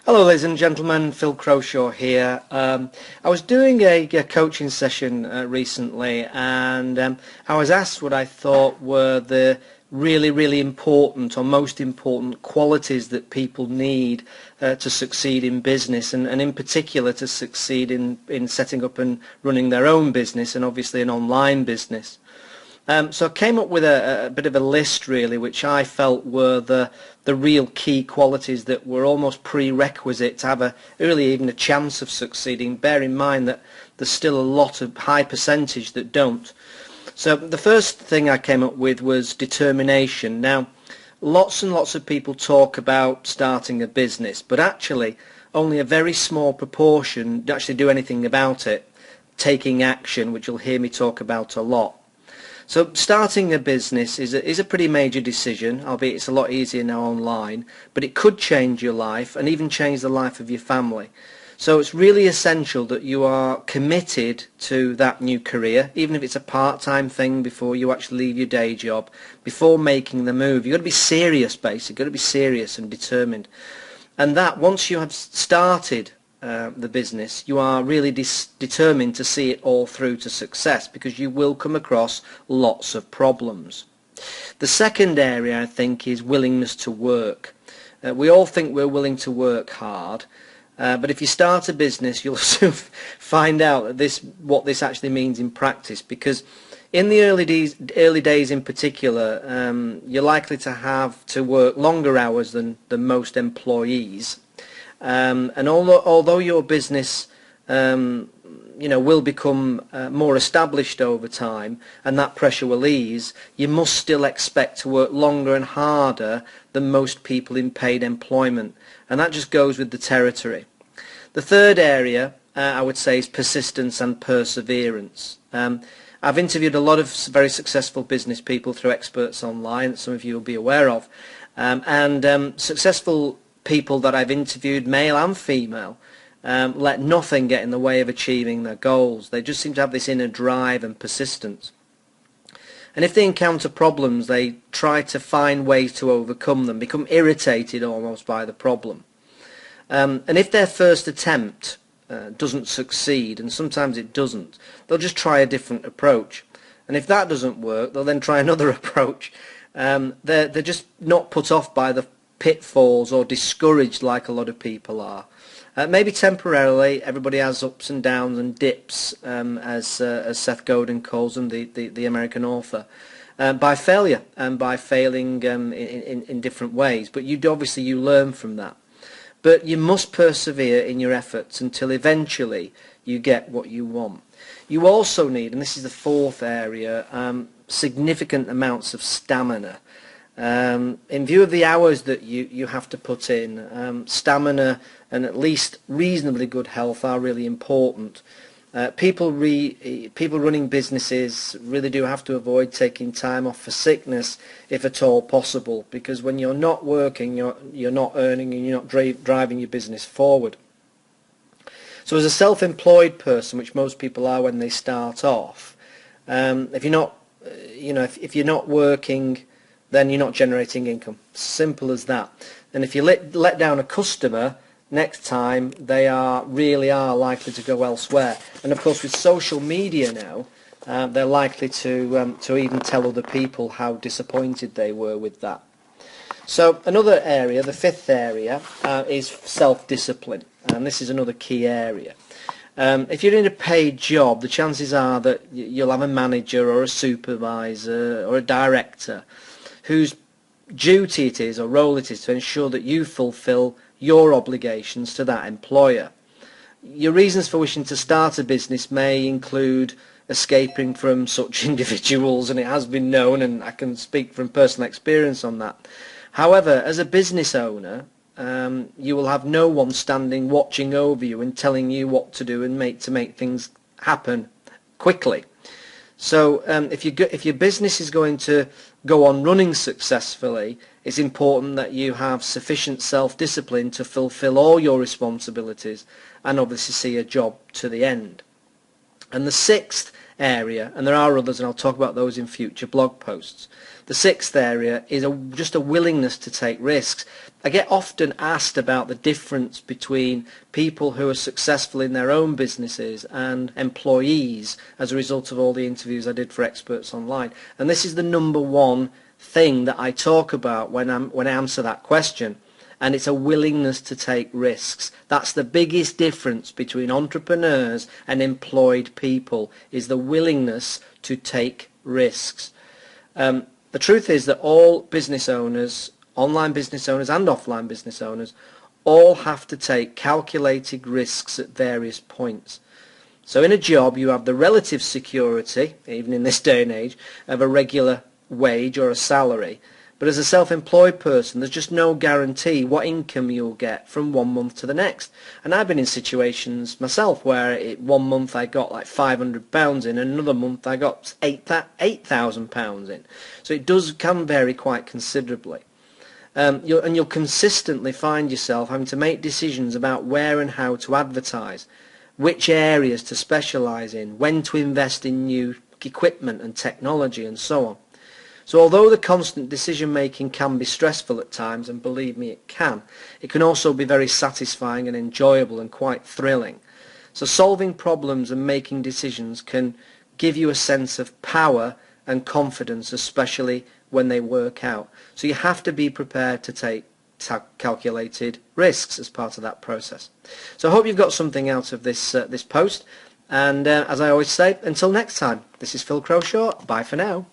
Hello ladies and gentlemen, Phil Croshaw here. I was doing a coaching session recently, and I was asked what I thought were the really important or most important qualities that people need to succeed in business, and in particular to succeed in setting up and running their own business, and obviously an online business. So I came up with a bit of a list really, which I felt were the real key qualities that were almost prerequisite to have really even a chance of succeeding. Bear in mind that there's still a lot of high percentage that don't. So the first thing I came up with was determination. Now, lots and lots of people talk about starting a business, but actually only a very small proportion actually do anything about it, taking action, which you'll hear me talk about a lot. So starting a business is a pretty major decision, albeit it's a lot easier now online, but it could change your life and even change the life of your family. So it's really essential that you are committed to that new career, even if it's a part-time thing before you actually leave your day job, before making the move. You've got to be serious, basically. You've got to be serious and determined. And that, once you have started the business, you are really determined to see it all through to success, because you will come across lots of problems. The second area, I think, is willingness to work. We all think we're willing to work hard, but if you start a business, you'll soon find out that what this actually means in practice, because in the early days in particular, you're likely to have to work longer hours than most employees. And although your business will become more established over time, and that pressure will ease, you must still expect to work longer and harder than most people in paid employment, and that just goes with the territory. The third area, I would say, is persistence and perseverance. I've interviewed a lot of very successful business people through experts online that some of you will be aware of, and successful people that I've interviewed, male and female, let nothing get in the way of achieving their goals. They just seem to have this inner drive and persistence. And if they encounter problems, they try to find ways to overcome them, become irritated almost by the problem. And if their first attempt doesn't succeed, and sometimes it doesn't, they'll just try a different approach. And if that doesn't work, they'll then try another approach. They're just not put off by the pitfalls or discouraged like a lot of people are. Maybe temporarily. Everybody has ups and downs and dips, as Seth Godin calls them, the American author, by failure and by failing in different ways. But obviously you learn from that. But you must persevere in your efforts until eventually you get what you want. You also need, and this is the fourth area, significant amounts of stamina. In view of the hours that you have to put in, stamina and at least reasonably good health are really important. People running businesses really do have to avoid taking time off for sickness, if at all possible, because when you're not working, you're not earning and you're not driving your business forward. So as a self-employed person, which most people are when they start off, if you're not working, then you're not generating income. Simple as that. And if you let down a customer, next time they really are likely to go elsewhere. And of course, with social media now, they're likely to even tell other people how disappointed they were with that. So another area, the fifth area, is self-discipline, and this is another key area. If you're in a paid job, the chances are that you'll have a manager or a supervisor or a director whose duty it is or role it is to ensure that you fulfill your obligations to that employer. Your reasons for wishing to start a business may include escaping from such individuals, and it has been known, and I can speak from personal experience on that. However, as a business owner, you will have no one standing watching over you and telling you what to do and to make things happen quickly. So if your business is going to go on running successfully, it's important that you have sufficient self-discipline to fulfill all your responsibilities and obviously see a job to the end. And the sixth area, and there are others, and I'll talk about those in future blog posts. The sixth area is just a willingness to take risks. I get often asked about the difference between people who are successful in their own businesses and employees as a result of all the interviews I did for Experts Online. And this is the number one thing that I talk about when I answer that question. And it's a willingness to take risks. That's the biggest difference between entrepreneurs and employed people, is the willingness to take risks. The truth is that all business owners, online business owners and offline business owners, all have to take calculated risks at various points. So in a job you have the relative security, even in this day and age, of a regular wage or a salary. But as a self-employed person, there's just no guarantee what income you'll get from one month to the next. And I've been in situations myself where one month I got like £500 in, and another month I got £8,000 in. So it can vary quite considerably. You'll consistently find yourself having to make decisions about where and how to advertise, which areas to specialise in, when to invest in new equipment and technology, and so on. So although the constant decision making can be stressful at times, and believe me it can also be very satisfying and enjoyable and quite thrilling. So solving problems and making decisions can give you a sense of power and confidence, especially when they work out. So you have to be prepared to take calculated risks as part of that process. So I hope you've got something out of this post, and as I always say, until next time, this is Phil Croshaw. Bye for now.